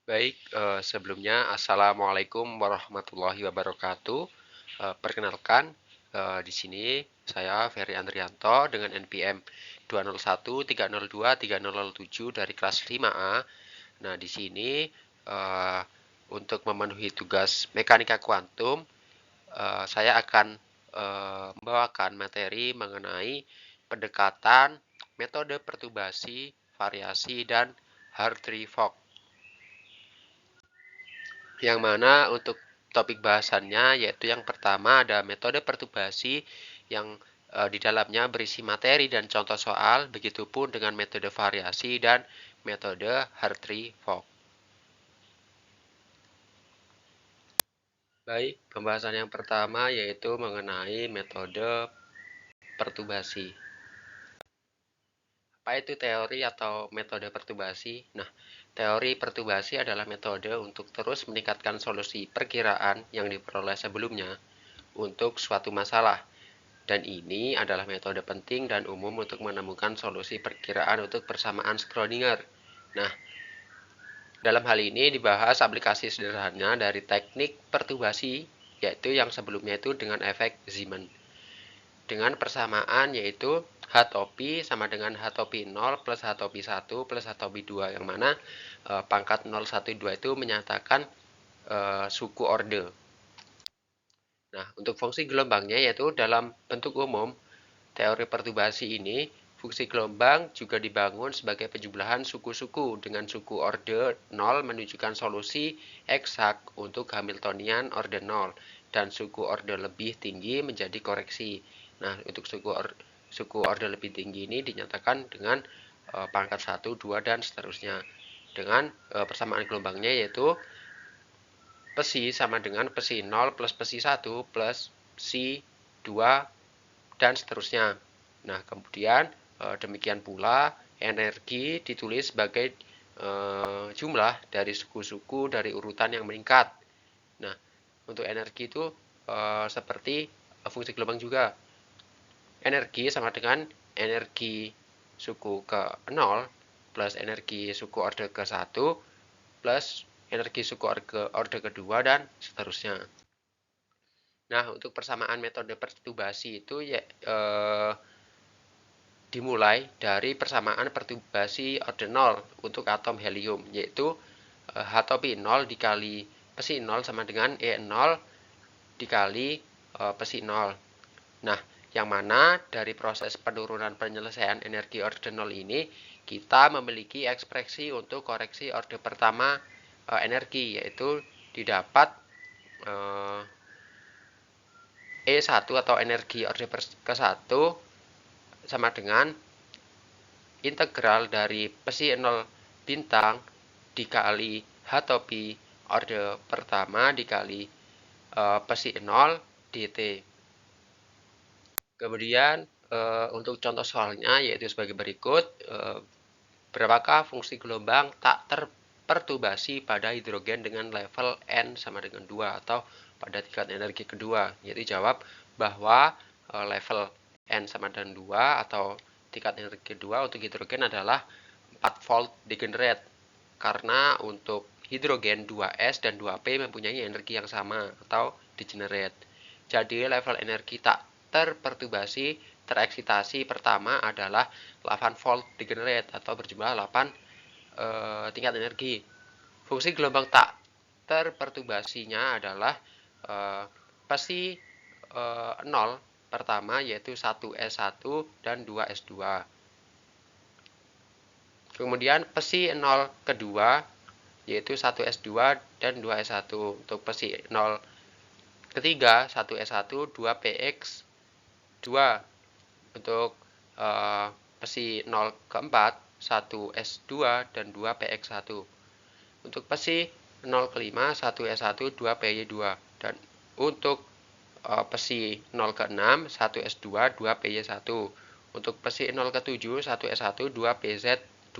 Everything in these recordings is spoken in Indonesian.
Baik, sebelumnya Assalamualaikum warahmatullahi wabarakatuh. Perkenalkan, di sini saya Ferry Andrianto dengan NPM 201302307 dari kelas 5A. Nah, di sini eh, untuk memenuhi tugas mekanika kuantum, saya akan membawakan materi mengenai pendekatan metode perturbasi, variasi, dan Hartree Fock. Yang mana untuk topik bahasannya yaitu yang pertama ada metode perturbasi yang di dalamnya berisi materi dan contoh soal, begitupun dengan metode variasi dan metode Hartree Fock. Baik, pembahasan yang pertama yaitu mengenai metode perturbasi. Apa itu teori atau metode perturbasi? Nah, teori perturbasi adalah metode untuk terus meningkatkan solusi perkiraan yang diperoleh sebelumnya untuk suatu masalah. Dan ini adalah metode penting dan umum untuk menemukan solusi perkiraan untuk persamaan Schrödinger. Nah, dalam hal ini dibahas aplikasi sederhana dari teknik perturbasi, yaitu yang sebelumnya itu dengan efek Zeeman. Dengan persamaan yaitu H topi sama dengan H topi 0 plus H topi 1 plus H topi 2, yang mana pangkat 0, 1, 2 itu menyatakan suku orde. Nah, untuk fungsi gelombangnya yaitu dalam bentuk umum, teori perturbasi ini, fungsi gelombang juga dibangun sebagai penjumlahan suku-suku dengan suku orde 0 menunjukkan solusi eksak untuk Hamiltonian orde 0 dan suku orde lebih tinggi menjadi koreksi. Nah, untuk suku orde lebih tinggi ini dinyatakan dengan pangkat 1, 2, dan seterusnya. Dengan persamaan gelombangnya yaitu Psi sama dengan Psi 0 plus Psi 1 plus Psi 2 dan seterusnya. Nah, kemudian demikian pula energi ditulis sebagai jumlah dari suku-suku dari urutan yang meningkat. Nah, untuk energi itu seperti fungsi gelombang juga. Energi sama dengan energi suku ke 0 plus energi suku orde ke 1 plus energi suku orde kedua dan seterusnya. Nah, untuk persamaan metode perturbasi itu ya dimulai dari persamaan perturbasi orde 0 untuk atom helium, yaitu H topi 0 dikali Psi 0 sama dengan E0 dikali Psi 0. Nah, yang mana dari proses penurunan penyelesaian energi orde 0 ini, kita memiliki ekspresi untuk koreksi orde pertama energi, yaitu didapat E1 atau energi orde ke-1 sama dengan integral dari Psi 0 bintang dikali H topi orde pertama dikali Psi 0 dt. Kemudian untuk contoh soalnya yaitu sebagai berikut. Berapakah fungsi gelombang tak terperturbasi pada hidrogen dengan level N sama dengan 2 atau pada tingkat energi kedua? Jadi jawab bahwa level N sama dengan 2 atau tingkat energi kedua untuk hidrogen adalah 4 volt degenerate, karena untuk hidrogen 2S dan 2P mempunyai energi yang sama atau degenerate. Jadi level energi tak terperturbasi tereksitasi pertama adalah 8 volt degenerate atau berjumlah 8 tingkat energi. Fungsi gelombang tak terperturbasinya adalah Psi 0 pertama yaitu 1S1 dan 2S2. Kemudian Psi 0 kedua yaitu 1S2 dan 2S1. Untuk Psi 0 ketiga 1S1 2PX2. Untuk Psi 0 keempat 1S2 dan 2PX1. Untuk Psi 0 kelima 1S1 2PY2. Dan untuk Psi 0 ke-6 1S2 2PY1. Untuk Psi 0 ke-7 1S1 2PZ2.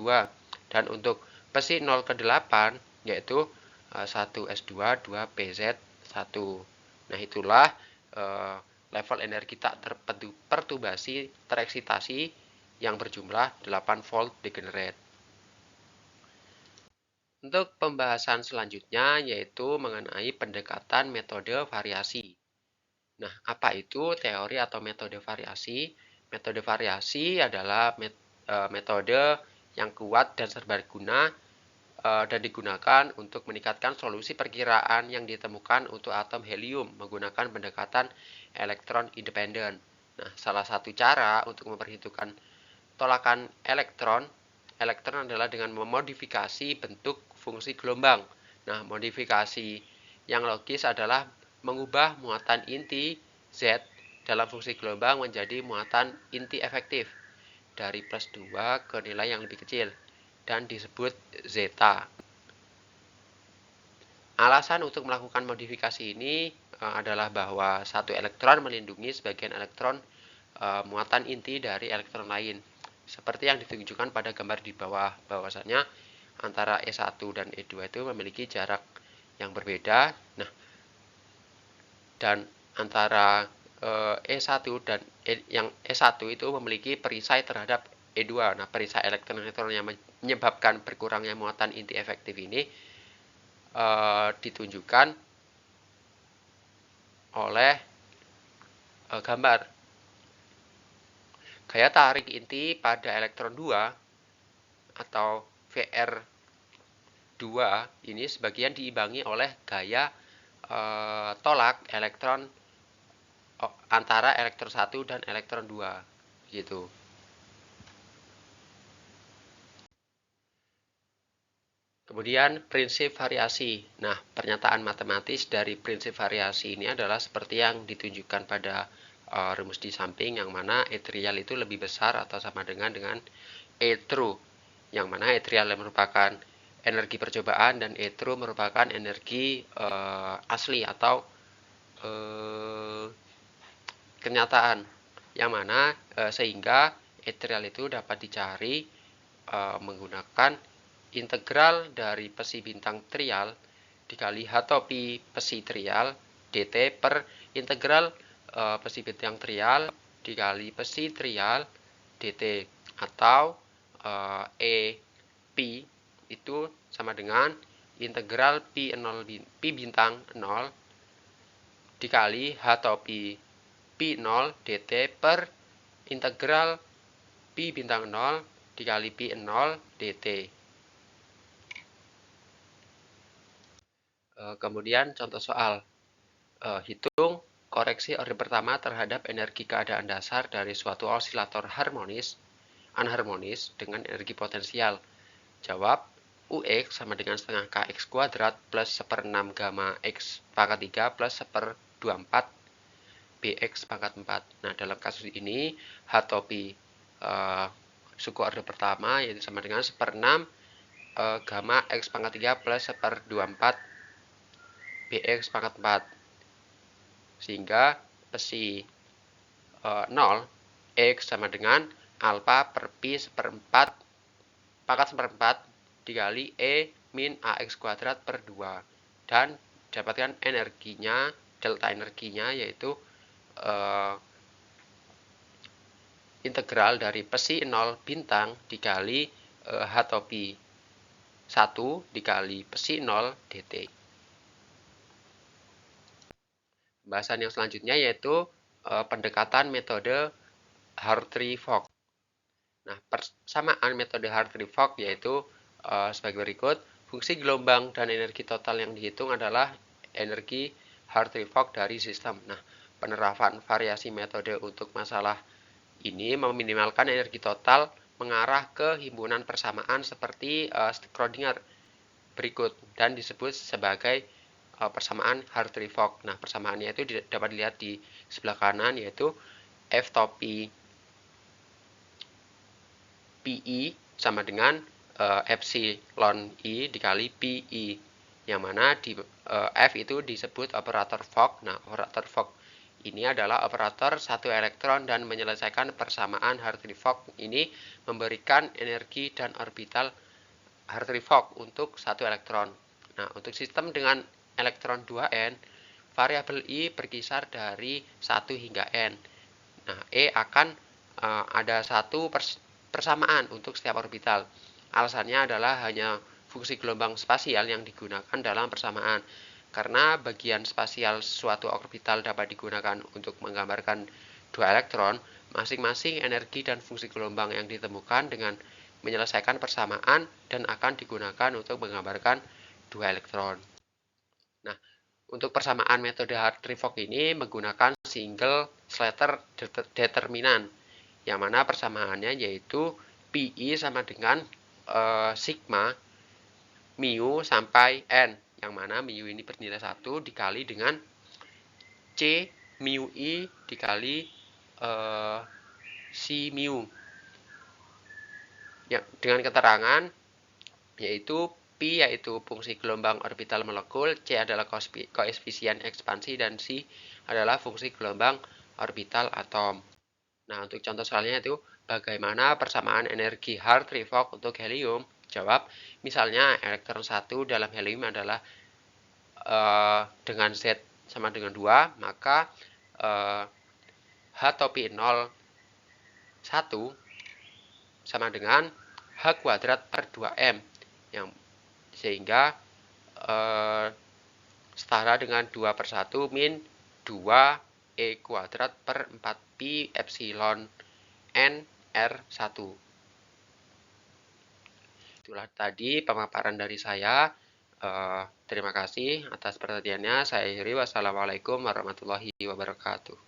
Dan untuk Psi 0 ke-8 yaitu 1S2 2PZ1. Nah, itulah level energi tak terperturbasi tereksitasi yang berjumlah 8 volt degenerate. Untuk pembahasan selanjutnya yaitu mengenai pendekatan metode variasi. Nah, apa itu teori atau metode variasi? Metode variasi adalah metode yang kuat dan serbaguna dan digunakan untuk meningkatkan solusi perkiraan yang ditemukan untuk atom helium menggunakan pendekatan elektron independen. Nah, salah satu cara untuk memperhitungkan tolakan elektron adalah dengan memodifikasi bentuk fungsi gelombang. Nah, modifikasi yang logis adalah mengubah muatan inti Z dalam fungsi gelombang menjadi muatan inti efektif dari plus 2 ke nilai yang lebih kecil dan disebut zeta. Alasan untuk melakukan modifikasi ini adalah bahwa satu elektron melindungi sebagian elektron muatan inti dari elektron lain. Seperti yang ditunjukkan pada gambar di bawah, bahwasanya antara E1 dan E2 itu memiliki jarak yang berbeda. Nah, dan antara E1 dan yang E1 itu memiliki perisai terhadap E2. Nah, perisai elektron-elektron yang menyebabkan berkurangnya muatan inti efektif ini ditunjukkan oleh gambar. Gaya tarik inti pada elektron 2 atau VR2 ini sebagian diimbangi oleh gaya tolak elektron antara elektron 1 dan elektron 2 gitu. Kemudian prinsip variasi. Nah, pernyataan matematis dari prinsip variasi ini adalah seperti yang ditunjukkan pada rumus di samping, yang mana E trial itu lebih besar atau sama dengan E true, yang mana E trial merupakan energi percobaan dan E true merupakan energi asli atau kenyataan, yang mana sehingga E trial itu dapat dicari menggunakan integral dari pesi bintang trial dikali H topi pesi trial dt per integral pesi bintang trial dikali pesi trial dt, atau E pi itu sama dengan integral pi bintang 0 dikali H topi pi 0 dt per integral pi bintang 0 dikali pi 0 dt. Kemudian contoh soal, hitung koreksi orde pertama terhadap energi keadaan dasar dari suatu osilator anharmonis dengan energi potensial. Jawab, UX sama dengan setengah KX kuadrat plus 1/6 gamma X pangkat 3 plus 1/24 BX pangkat 4. Nah, dalam kasus ini H topi suku orde pertama yaitu sama dengan 1/6 gamma X pangkat 3 plus 1/24 BX pangkat 4. Sehingga pesi 0 X sama dengan alpha per pi 1/4 pangkat 1/4 dikali E min AX kuadrat per 2. Dan dapatkan energinya, delta energinya yaitu integral dari pesi 0 bintang dikali H topi 1 dikali pesi 0 dt. Pembahasan yang selanjutnya yaitu pendekatan metode Hartree-Fock. Nah, persamaan metode Hartree-Fock yaitu sebagai berikut. Fungsi gelombang dan energi total yang dihitung adalah energi Hartree-Fock dari sistem. Nah, penerapan variasi metode untuk masalah ini meminimalkan energi total mengarah ke himpunan persamaan seperti Schrödinger berikut dan disebut sebagai persamaan Hartree-Fock. Nah, persamaannya itu dapat dilihat di sebelah kanan yaitu F topi PI sama dengan epsilon I dikali PI, yang mana di F itu disebut operator Fock. Nah, operator Fock ini adalah operator satu elektron dan menyelesaikan persamaan Hartree-Fock ini memberikan energi dan orbital Hartree-Fock untuk satu elektron. Nah, untuk sistem dengan elektron 2n, variabel I berkisar dari 1 hingga n. Nah, E akan ada satu persamaan untuk setiap orbital. Alasannya adalah hanya fungsi gelombang spasial yang digunakan dalam persamaan. Karena bagian spasial suatu orbital dapat digunakan untuk menggambarkan dua elektron, masing-masing energi dan fungsi gelombang yang ditemukan dengan menyelesaikan persamaan dan akan digunakan untuk menggambarkan dua elektron. Nah, untuk persamaan metode Hartree-Fock ini menggunakan single Slater determinant, yang mana persamaannya yaitu Pi sama dengan sigma mu sampai N, yang mana mu ini bernilai 1 dikali dengan C mu I dikali si mu. Ya, dengan keterangan yaitu Pi yaitu fungsi gelombang orbital molekul, C adalah koefisien ekspansi, dan C adalah fungsi gelombang orbital atom. Nah, untuk contoh soalnya itu bagaimana persamaan energi Hartree-Fock untuk helium? Jawab, misalnya elektron 1 dalam helium adalah dengan Z sama dengan 2, maka H topi 0 1 sama dengan H kuadrat per 2M, yang sehingga setara dengan 2/1 min 2 E kuadrat per 4 Pi epsilon N R1. Itulah tadi pemaparan dari saya. Terima kasih atas perhatiannya. Saya akhiri. Wassalamualaikum warahmatullahi wabarakatuh.